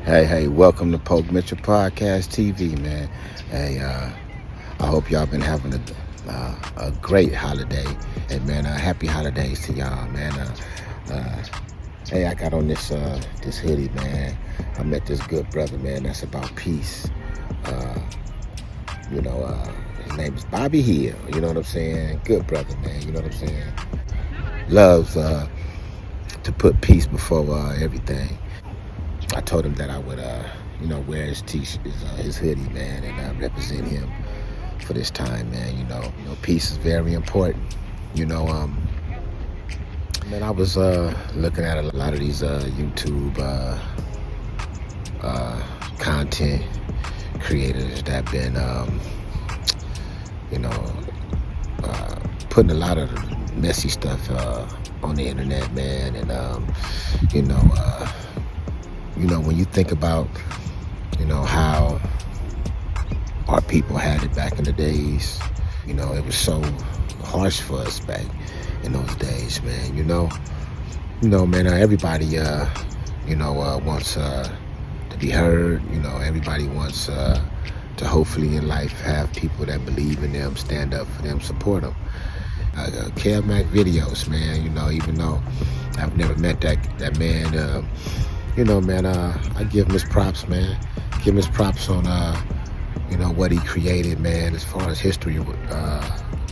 Hey, welcome to Poke Mitchell Podcast TV, man. Hey, I hope y'all been having a great holiday. Hey, man, happy holidays to y'all, man. Hey, I got on this hoodie, man. I met this good brother, man, that's about peace. His name is Bobby Hill, you know what I'm saying? Good brother, man, you know what I'm saying? Loves to put peace before everything. I told him that I would, wear his t-shirt, his hoodie, man, and represent him for this time, man. You know, peace is very important. Man, I was looking at a lot of these YouTube content creators that been, putting a lot of messy stuff on the internet, man, and when you think about, how our people had it back in the days, it was so harsh for us back in those days, man. Man, everybody, wants to be heard. Everybody wants to hopefully in life have people that believe in them, stand up for them, support them. Kev Mac videos, man. Even though I've never met that man. I give him his props, man. Give him his props on, what he created, man, as far as history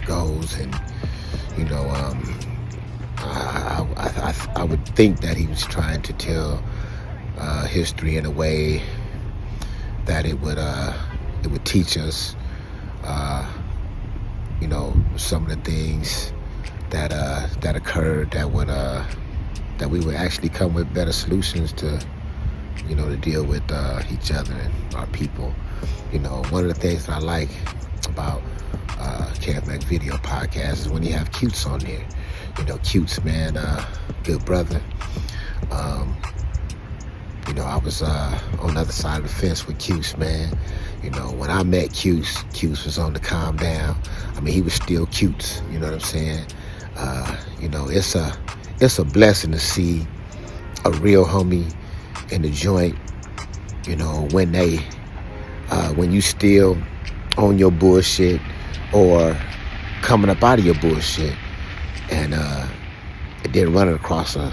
goes. And, I would think that he was trying to tell history in a way that it would teach us, some of the things that occurred that we would actually come with better solutions to deal with each other and our people. One of the things that I like about Kev Mac Video Podcast is when you have Cutes on there. Cutes, man, good brother. I was on the other side of the fence with Cutes, man. When I met Cutes was on the calm down. I mean, he was still Cutes, you know what I'm saying? It's a blessing to see a real homie in the joint, when you still on your bullshit or coming up out of your bullshit and then running across a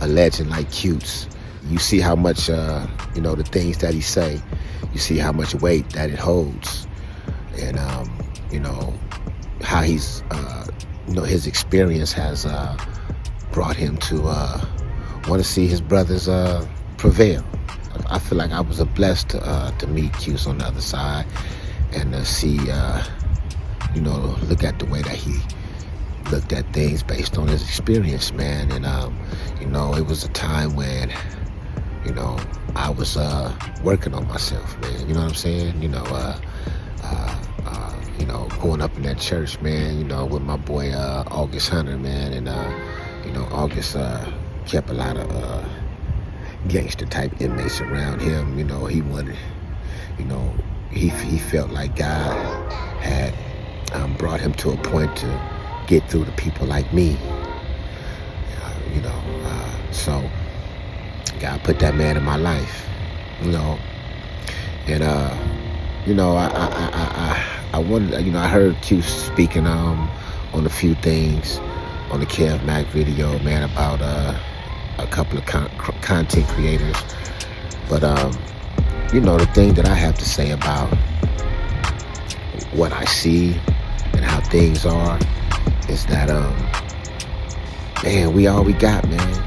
legend like Cutes. You see how much, the things that he say, you see how much weight that it holds. And, how he's, his experience has brought him to want to see his brothers prevail. I feel like I was blessed to meet Cuse on the other side and to see, look at the way that he looked at things based on his experience, man. And, it was a time when, I was working on myself, man. You know what I'm saying? Going up in that church, man, with my boy August Hunter, man. And, August kept a lot of gangster type inmates around him. He wanted, he felt like God had brought him to a point to get through to people like me. So God put that man in my life, and I wanted, I heard Q speaking on a few things on the Kev Mac video, man, about a couple of content creators. But the thing that I have to say about what I see and how things are is that man, we all we got, man.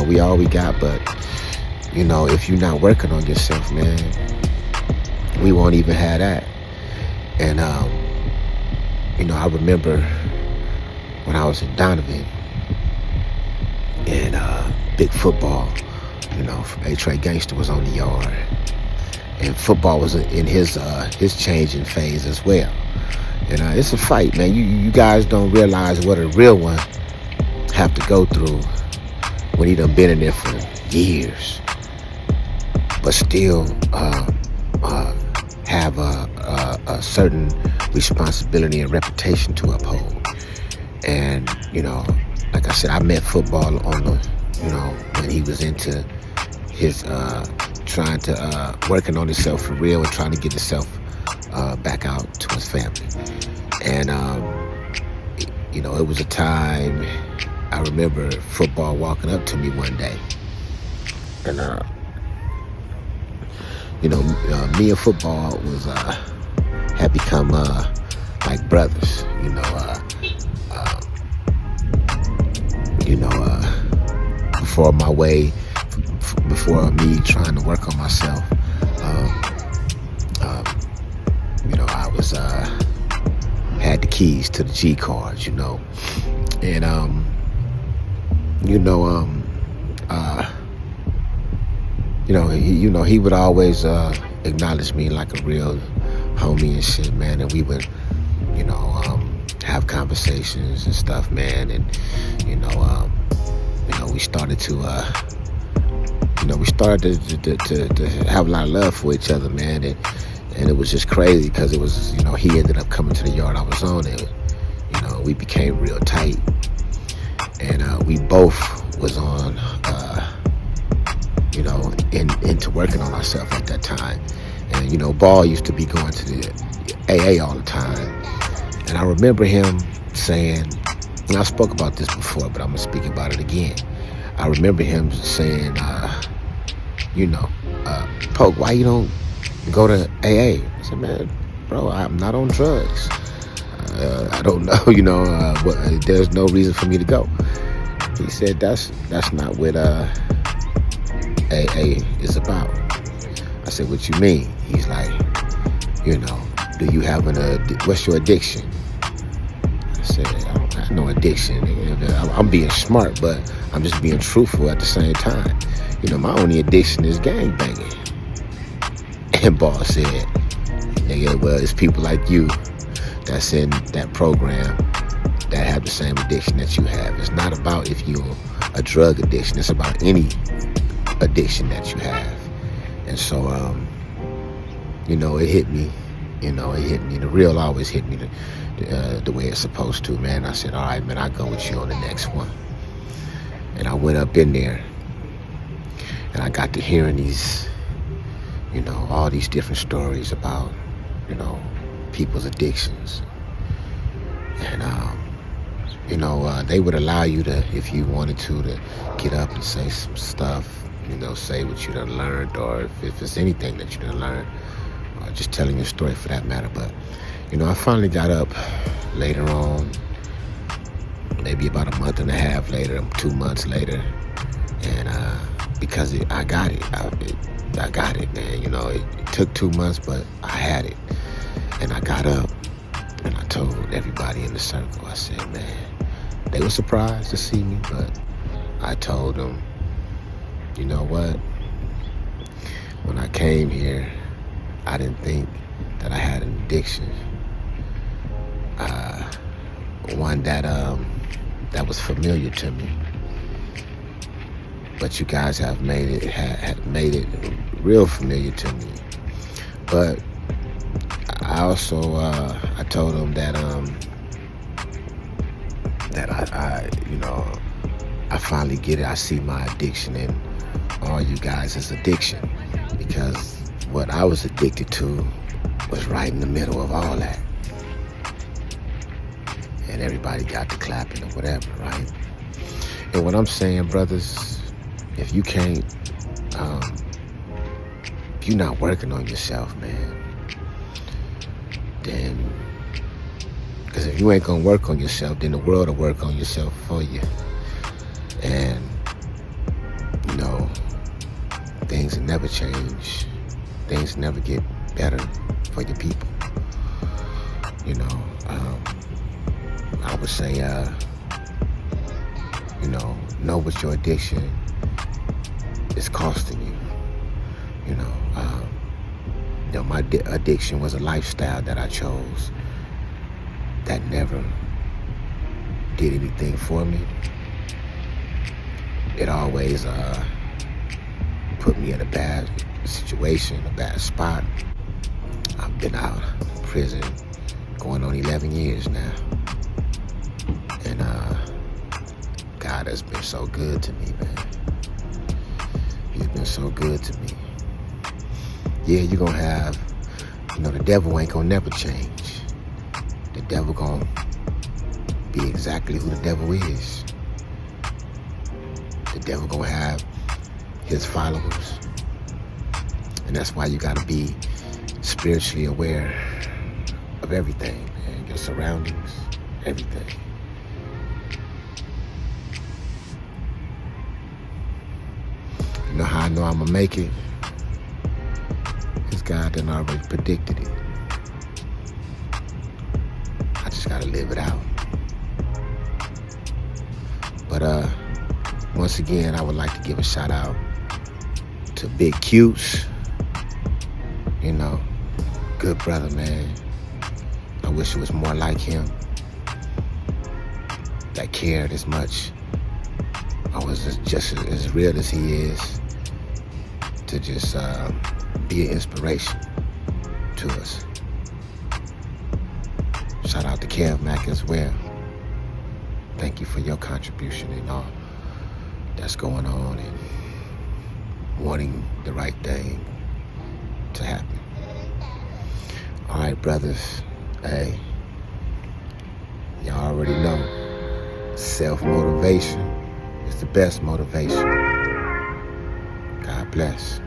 We all we got, but if you're not working on yourself, man, we won't even have that. And I remember when I was in Donovan and big football, from A-Tray Gangster was on the yard, and football was in his changing phase as well. And it's a fight, man. You guys don't realize what a real one have to go through when he done been in there for years. but still have a certain responsibility and reputation to uphold. And, like I said, I met football on the, when he was into his, trying to, working on himself for real and trying to get himself back out to his family. And, it was a time, I remember football walking up to me one day. And, me and football had become like brothers. Before me trying to work on myself, I was had the keys to the G cards, and he would always acknowledge me like a real homie and shit, man. And we would, have conversations and stuff, man. And we started to, to have a lot of love for each other, man. And it was just crazy because it was, he ended up coming to the yard I was on, and we became real tight. And we both was on, into working on ourselves at that time. And, Ball used to be going to the AA all the time. And I remember him saying, and I spoke about this before, but I'm going to speak about it again. I remember him saying, Poke, why you don't go to AA? I said, man, bro, I'm not on drugs. I don't know, there's no reason for me to go. He said, that's not what AA is about. I said, what you mean? He's like, do you have what's your addiction? I said, I don't have no addiction. I'm being smart, but I'm just being truthful at the same time. My only addiction is gangbanging. And Ball said, nigga, well, it's people like you that's in that program that have the same addiction that you have. It's not about if you're a drug addiction. It's about any addiction that you have. And so, it hit me. It hit me. The real always hit me the way it's supposed to, man. I said, all right, man, I'll go with you on the next one. And I went up in there, and I got to hearing these, all these different stories about, people's addictions. And, they would allow you to, if you wanted to get up and say some stuff, say what you done learned, or if it's anything that you done learned, or just telling your story for that matter. But, I finally got up later on, maybe about a month and a half later, 2 months later, and because I got it. I got it, man. It took 2 months, but I had it. And I got up, and I told everybody in the circle, I said, man, they were surprised to see me, but I told them, you know what? When I came here, I didn't think that I had an addiction. One that was familiar to me. But you guys have made it real familiar to me. But I also I told them that I finally get it. I see my addiction in all you guys' addiction, because what I was addicted to was right in the middle of all that. And everybody got to clapping or whatever, right? And what I'm saying, brothers, if you can't, if you're not working on yourself, man, then, because if you ain't gonna work on yourself, then the world will work on yourself for you. And, things never change. Things never get better for your people. I would say, know what your addiction is costing you. My addiction was a lifestyle that I chose that never did anything for me. It always put me in a bad situation, a bad spot. I've been out of prison going on 11 years now. And God has been so good to me, man. He's been so good to me. Yeah, you're gonna have, the devil ain't gonna never change. The devil gonna be exactly who the devil is. The devil gonna have his followers. And that's why you gotta be spiritually aware of everything, man. Your surroundings, everything. You know how I know I'm gonna make it? Because God done already predicted it. I just gotta live it out. But once again, I would like to give a shout out to Big Cutes. Good brother, man. I wish it was more like him that cared as much. I was just as real as he is, to just be an inspiration to us. Shout out to Kev Mack as well. Thank you for your contribution and all that's going on and wanting the right thing to happen. All right, brothers. Hey, y'all already know, self-motivation is the best motivation. God bless.